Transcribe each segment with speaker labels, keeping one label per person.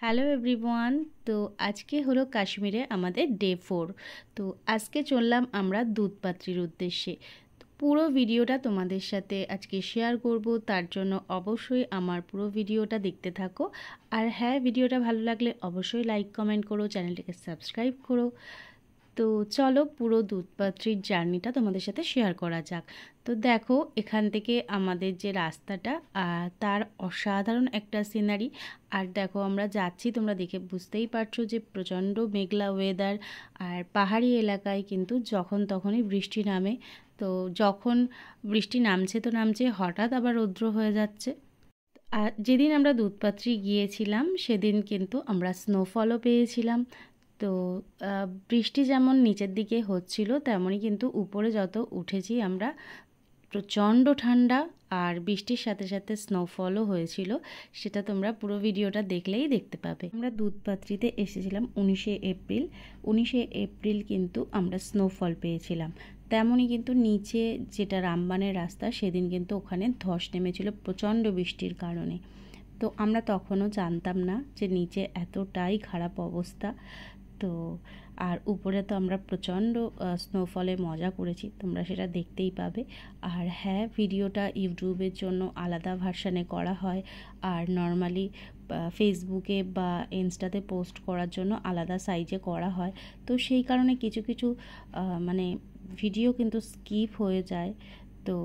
Speaker 1: Hello everyone. তো আজকে হলো কাশ্মীরে আমাদের ডে 4। তো আজকে চললাম আমরা দুধপাত্রির উদ্দেশ্যে। তো পুরো ভিডিওটা তোমাদের সাথে আজকে শেয়ার করব, তার জন্য অবশ্যই আমার পুরো ভিডিওটা দেখতে থাকো। আর হ্যাঁ, ভিডিওটা ভালো লাগলে অবশ্যই লাইক কমেন্ট করো, চ্যানেলটিকে সাবস্ক্রাইব করো। তো চলো পুরো দুধপাত্রির জার্নিটা তোমাদের সাথে শেয়ার করা যাক। তো দেখো এখান থেকে আমাদের যে রাস্তাটা, তার অসাধারণ একটা সিনারি। আর দেখো আমরা যাচ্ছি, তোমরা দেখে বুঝতেই পারছো যে প্রচণ্ড মেঘলা ওয়েদার। আর পাহাড়ি এলাকায় কিন্তু যখন তখনই বৃষ্টি নামে। তো যখন বৃষ্টি নামছে তো নামছে, হঠাৎ আবার রৌদ্র হয়ে যাচ্ছে। আর যেদিন আমরা দুধপাত্রি গিয়েছিলাম সেদিন কিন্তু আমরা স্নোফলও পেয়েছিলাম। তো বৃষ্টি যেমন নিচের দিকে হচ্ছিল, তেমনই কিন্তু উপরে যত উঠেছি আমরা, প্রচণ্ড ঠান্ডা আর বৃষ্টির সাথে সাথে স্নোফলও হয়েছিল। সেটা তোমরা পুরো ভিডিওটা দেখলেই দেখতে পাবে। আমরা দুধপাত্রিতে এসেছিলাম 19শে এপ্রিল। 19শে এপ্রিল কিন্তু আমরা স্নোফল পেয়েছিলাম। তেমনই কিন্তু নিচে যেটা রামবানের রাস্তা, সেদিন কিন্তু ওখানে ধস নেমেছিল প্রচণ্ড বৃষ্টির কারণে। তো আমরা তখনও জানতাম না যে নিচে এতটাই খারাপ অবস্থা। তো আর উপরে তো আমরা প্রচণ্ড স্নোফলে মজা করেছি, তোমরা সেটা দেখতেই পাবে। আর হ্যাঁ, ভিডিওটা ইউটিউবের জন্য আলাদা ভার্সানে করা হয়, আর নর্মালি ফেসবুকে বা ইনস্টাতে পোস্ট করার জন্য আলাদা সাইজে করা হয়। তো সেই কারণে কিছু কিছু মানে ভিডিও কিন্তু স্কিপ হয়ে যায়। তো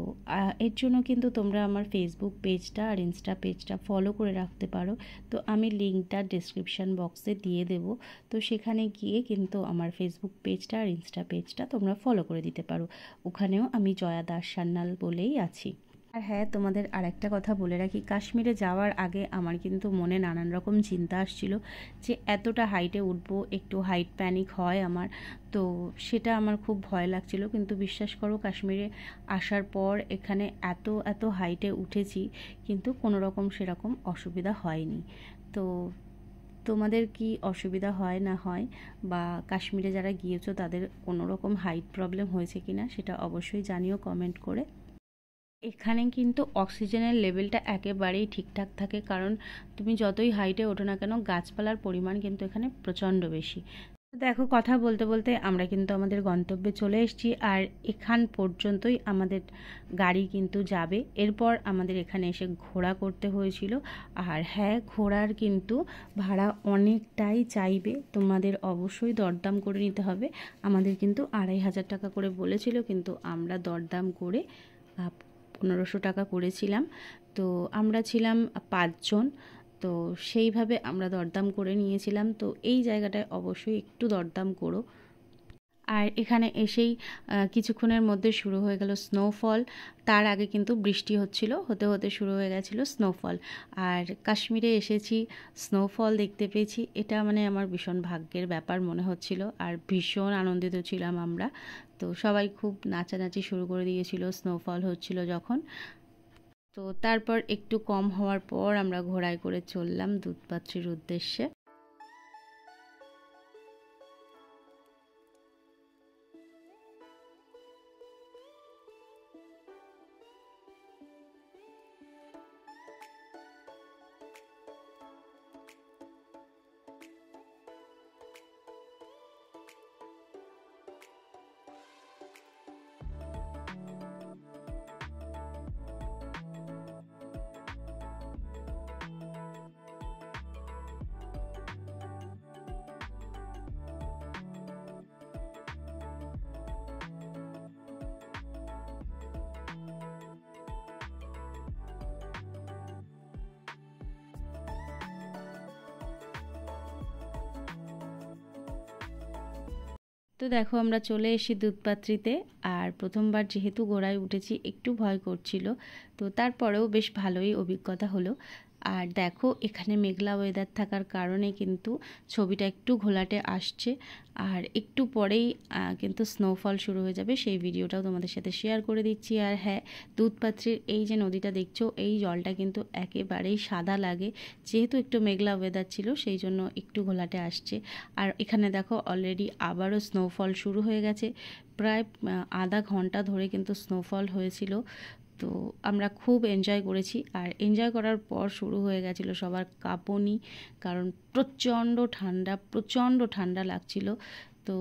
Speaker 1: এর জন্য কিন্তু তোমরা আমার ফেসবুক পেজটা আর ইনস্টা পেজটা ফলো করে রাখতে পারো। তো আমি লিঙ্কটা ডেসক্রিপশান বক্সে দিয়ে দেব। তো সেখানে গিয়ে কিন্তু আমার ফেসবুক পেজটা আর ইনস্টা পেজটা তোমরা ফলো করে দিতে পারো। ওখানেও আমি জয়া দাস সান্যাল বলেই আছি। আর হ্যাঁ, তোমাদের আরেকটা কথা বলে রাখি, কাশ্মীরে যাওয়ার আগে আমার কিন্তু মনে নানান রকম চিন্তা আসছিল যে এতটা হাইটে উঠবো, একটু হাইট প্যানিক হয় আমার। তো সেটা আমার খুব ভয় লাগছিল, কিন্তু বিশ্বাস করো কাশ্মীরে আসার পর এখানে এত এত হাইটে উঠেছি, কিন্তু কোনো রকম সেরকম অসুবিধা হয়নি। তো তোমাদের কি অসুবিধা হয় না হয়, বা কাশ্মীরে যারা গিয়েছো তাদের কোনো রকম হাইট প্রবলেম হয়েছে কিনা সেটা অবশ্যই জানিও কমেন্ট করে। এখানে কিন্তু অক্সিজেনের লেভেলটা একেবারেই ঠিকঠাক থাকে, কারণ তুমি যতই হাইটে ওঠো না কেন, গাছপালার পরিমাণ কিন্তু এখানে প্রচণ্ড বেশি। দেখো কথা বলতে বলতে আমরা কিন্তু আমাদের গন্তব্যে চলে এসেছি, আর এখান পর্যন্তই আমাদের গাড়ি কিন্তু যাবে। এরপর আমাদের এখানে এসে ঘোড়া করতে হয়েছিল। আর হ্যাঁ, ঘোড়ার কিন্তু ভাড়া অনেকটাই চাইবে, তোমাদের অবশ্যই দরদাম করে নিতে হবে। আমাদের কিন্তু 2500 টাকা করে বলেছিল, কিন্তু আমরা দরদাম করে 1500 টাকা করেছিলাম। তো আমরা ছিলাম 5 জন। তো সেইভাবে আমরা দরদাম করে নিয়েছিলাম। তো এই জায়গাটায় অবশ্যই একটু দরদাম করো। আর এখানে এসেই কিছুক্ষণের মধ্যে শুরু হয়ে গেল স্নোফল। তার আগে কিন্তু বৃষ্টি হচ্ছিল, হতে হতে শুরু হয়ে গেছিলো স্নোফল। আর কাশ্মীরে এসেছি, স্নোফল দেখতে পেয়েছি, এটা মানে আমার ভীষণ ভাগ্যের ব্যাপার মনে হচ্ছিল। আর ভীষণ আনন্দিত ছিলাম আমরা। তো সবাই খুব নাচানাচি শুরু করে দিয়েছিল স্নোফল হচ্ছিল যখন। তো তারপর একটু কম হওয়ার পর আমরা ঘোড়ায় করে চললাম দুধপাত্রির উদ্দেশ্যে। তো দেখো আমরা চলে এসেছি দুধপাত্রিতে। আর প্রথমবার যেহেতু ঘোড়ায় উঠেছি, একটু ভয় করছিল, তো তারপরেও বেশ ভালোই অভিজ্ঞতা হলো। আর দেখো এখানে মেঘলা ওয়েদার থাকার কারণে কিন্তু ছবিটা একটু ঘোলাটে আসছে। আর একটু পরেই কিন্তু স্নোফল শুরু হয়ে যাবে, সেই ভিডিওটাও তোমাদের সাথে শেয়ার করে দিচ্ছি। আর হ্যাঁ, দুধপাত্রির এই যে নদীটা দেখছো, এই জলটা কিন্তু একেবারেই সাদা লাগে, যেহেতু একটু মেঘলা ওয়েদার ছিল সেই জন্য একটু ঘোলাটে আসছে। আর এখানে দেখো অলরেডি আবারও স্নোফল শুরু হয়ে গেছে, প্রায় আধা ঘন্টা ধরে কিন্তু স্নোফল হয়েছিল। তো আমরা খুব এনজয় করেছি। আর এনজয় করার পর শুরু হয়ে গেছিলো সবার কাঁপুনি, কারণ প্রচণ্ড ঠান্ডা লাগছিল। তো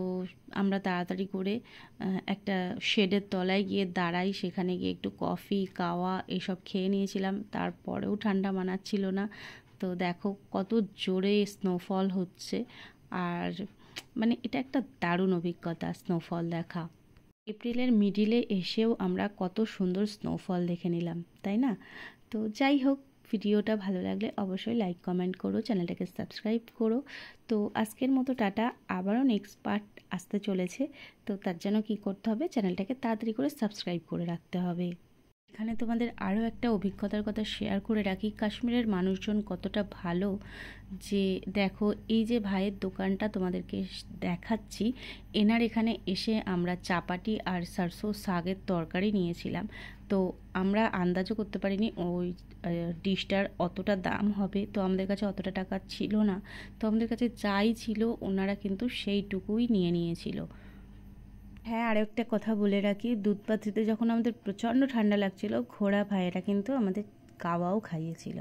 Speaker 1: আমরা তাড়াতাড়ি করে একটা শেডের তলায় গিয়ে দাঁড়াই, সেখানে গিয়ে একটু কফি কাওয়া এসব খেয়ে নিয়েছিলাম। তারপরেও ঠান্ডা মানাচ্ছিল না। তো দেখো কত জোরে স্নোফল হচ্ছে, আর মানে এটা একটা দারুণ অভিজ্ঞতা স্নোফল দেখা। এপ্রিলের মিডিলে এসেও আমরা কত সুন্দর স্নোফল দেখে নিলাম, তাই না? তো যাই হোক, ভিডিওটা ভালো লাগলে অবশ্যই লাইক কমেন্ট করো, চ্যানেলটাকে সাবস্ক্রাইব করো। তো আজকের মতো টাটা, আবারও নেক্সট পার্ট আসতে চলেছে। তো তার জন্য কী করতে হবে, চ্যানেলটাকে তাড়াতাড়ি করে সাবস্ক্রাইব করে রাখতে হবে। এখানে তোমাদের আরও একটা অভিজ্ঞতার কথা শেয়ার করে রাখি, কাশ্মীরের মানুষজন কতটা ভালো। যে দেখো, এই যে ভাইয়ের দোকানটা তোমাদেরকে দেখাচ্ছি, এনার এখানে এসে আমরা চাপাটি আর সরষে শাকের তরকারি নিয়েছিলাম। তো আমরা আন্দাজও করতে পারিনি ওই ডিশটার অতটা দাম হবে। তো আমাদের কাছে অতটা টাকা ছিল না, তো আমাদের কাছে যাই ছিল ওনারা কিন্তু সেইটুকুই নিয়ে নিয়েছিল। হ্যাঁ, আরও একটা কথা বলে রাখি, দুধপাত্রিতে যখন আমাদের প্রচণ্ড ঠান্ডা লাগছিল, ঘোড়া ভাইয়েরা কিন্তু আমাদের কাওয়াও খাইয়েছিল।